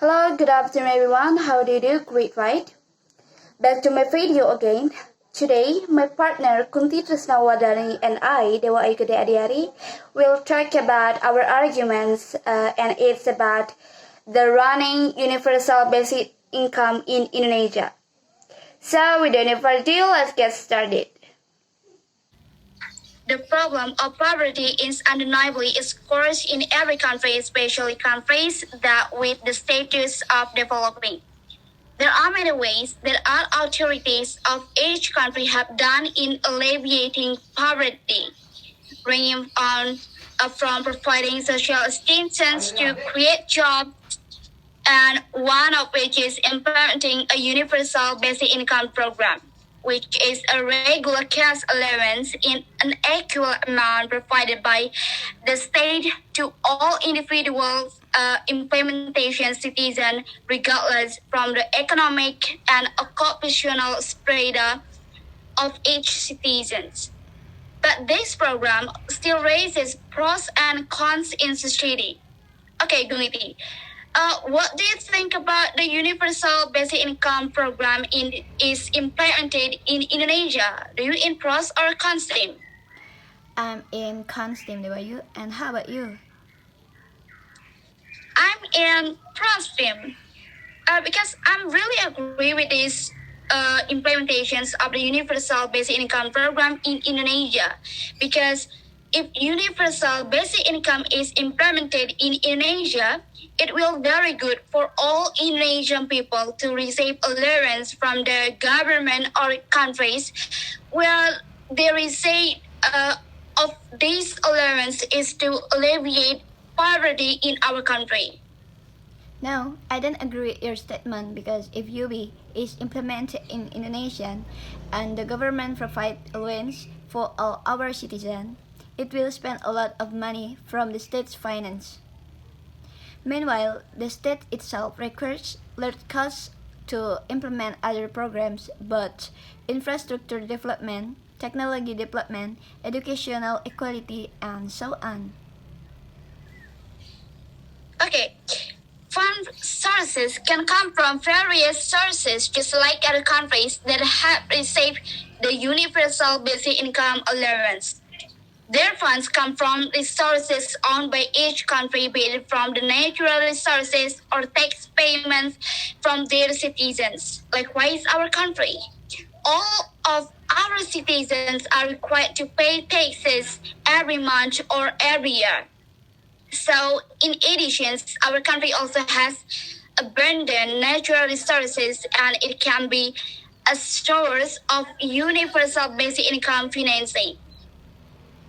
Hello, good afternoon everyone. How do you do? Great, right? Back to my video again. Today, my partner Kunti, Tresna, Wardani, and I, Dewa, Gede, Adiari, will talk about our arguments, and it's about the running universal basic income in Indonesia. So, without any further ado, let's get started. The problem of poverty is undeniably scourge in every country, especially countries that with the status of developing. There are many ways that our authorities of each country have done in alleviating poverty, ranging from providing social assistance to create jobs, and one of which is implementing a universal basic income program, which is a regular cash allowance in an equal amount provided by the state to all individuals, implementation citizens, regardless from the economic and occupational strata of each citizen. But this program still raises pros and cons in society. Okay, Gusti. What do you think about the universal basic income program is implemented in Indonesia? Do you in pros or cons team? I'm in cons team, Dewa, you? And how about you? I'm in pros team because I'm really agree with these implementations of the universal basic income program in Indonesia, because if universal basic income is implemented in Indonesia, it will very good for all Indonesian people to receive allowance from the government or countries where they receive of this allowance is to alleviate poverty in our country. No, I don't agree with your statement because if UB is implemented in Indonesia and the government provide allowance for all our citizens, it will spend a lot of money from the state's finance. Meanwhile, the state itself requires large costs to implement other programs, but infrastructure development, technology development, educational equality, and so on. Okay. Fund sources can come from various sources, just like other countries that have received the universal basic income allowance. Their funds come from resources owned by each country, be it from the natural resources or tax payments from their citizens. Likewise, our country. All of our citizens are required to pay taxes every month or every year. So, in addition, our country also has abundant natural resources, and it can be a source of universal basic income financing.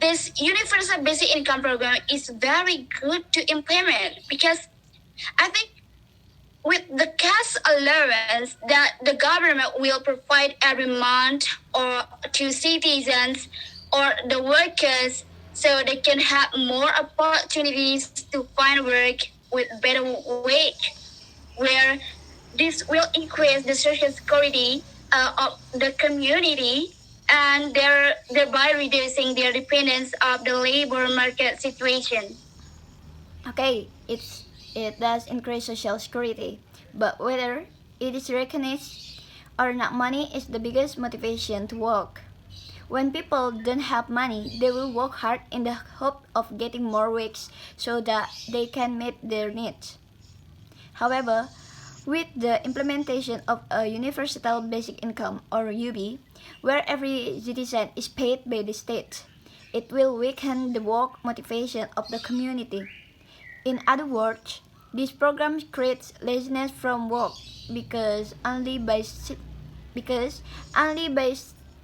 This universal basic income program is very good to implement because I think with the cash allowance that the government will provide every month or to citizens or the workers, so they can have more opportunities to find work with better wage, where this will increase the social security of the community and thereby reducing their dependence of the labor market situation. Okay, it does increase social security, but whether it is recognized or not, money is the biggest motivation to work. When people don't have money, they will work hard in the hope of getting more weeks so that they can meet their needs. However, with the implementation of a universal basic income or UB, where every citizen is paid by the state, it will weaken the work motivation of the community. In other words, this program creates laziness from work because only by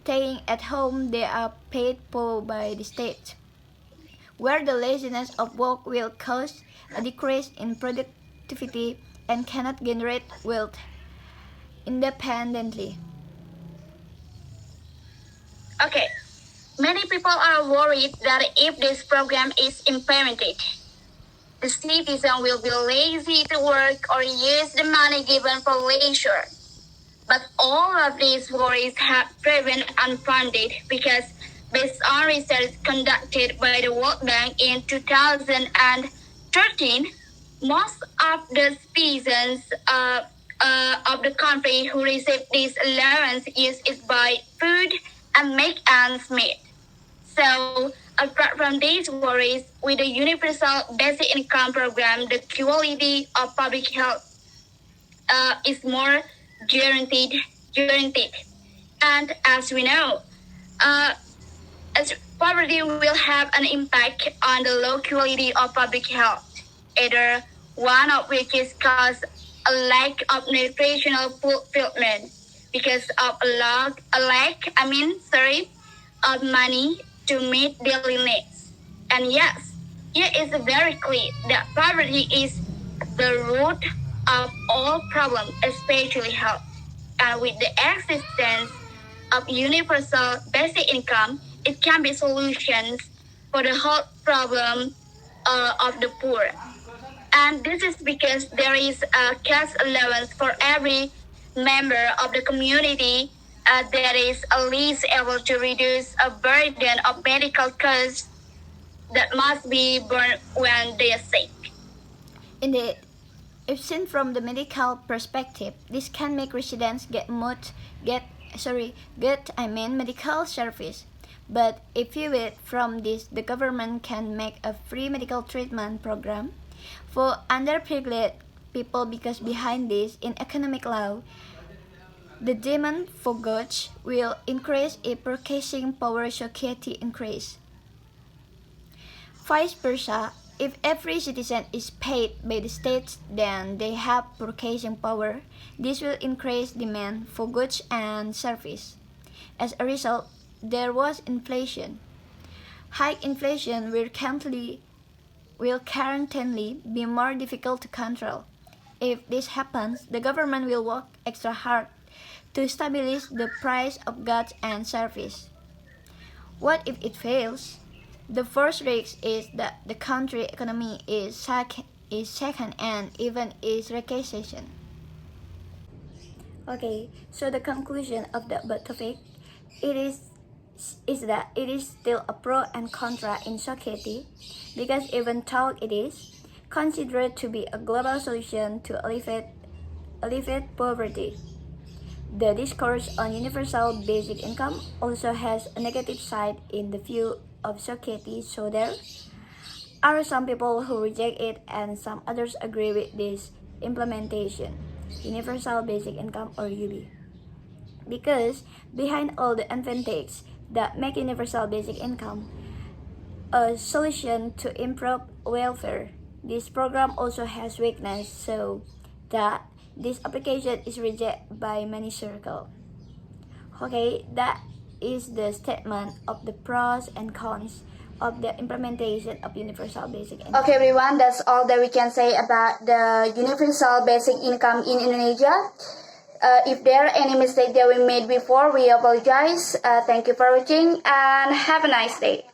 staying at home they are paid for by the state, where the laziness of work will cause a decrease in productivity and cannot generate wealth independently. Okay, many people are worried that if this program is implemented, the citizen will be lazy to work or use the money given for leisure. But all of these worries have proven unfounded because based on research conducted by the World Bank in 2013, Most of the citizens of the country who receive this allowance use it buy food and make ends meet. So, apart from these worries, with the Universal Basic Income Program, the quality of public health is more guaranteed. Guaranteed. And as we know, uh, as poverty will have an impact on the low quality of public health, either one of which is caused a lack of nutritional fulfillment because of of money to meet daily needs. And yes, here is very clear that poverty is the root of all problems, especially health. And with the existence of universal basic income, it can be solutions for the health problem of the poor. And this is because there is a cash allowance for every member of the community that is at least able to reduce a burden of medical costs that must be borne when they are sick. Indeed, if seen from the medical perspective, this can make residents get medical service. But if viewed it from this, the government can make a free medical treatment program for underprivileged people because behind this, in economic law, the demand for goods will increase if purchasing power society increase. Vice versa, if every citizen is paid by the state, then they have purchasing power. This will increase demand for goods and service. As a result, there was inflation. High inflation will currently be more difficult to control. If this happens, the government will work extra hard to stabilize the price of goods and service. What if it fails? The first risk is that the country economy is second and even is recession. Okay, so the conclusion of the above topic is that it is still a pro and contra in society because even though it is considered to be a global solution to alleviate poverty, the discourse on universal basic income also has a negative side in the view of society, so there are some people who reject it and some others agree with this implementation, universal basic income or UB. Because behind all the advantages that make universal basic income a solution to improve welfare, this program also has weakness so that this application is rejected by many circles. Okay, that is the statement of the pros and cons of the implementation of universal basic income. Okay, everyone, that's all that we can say about the universal basic income in Indonesia. If there are any mistake that we made before, we apologize. Thank you for watching and have a nice day.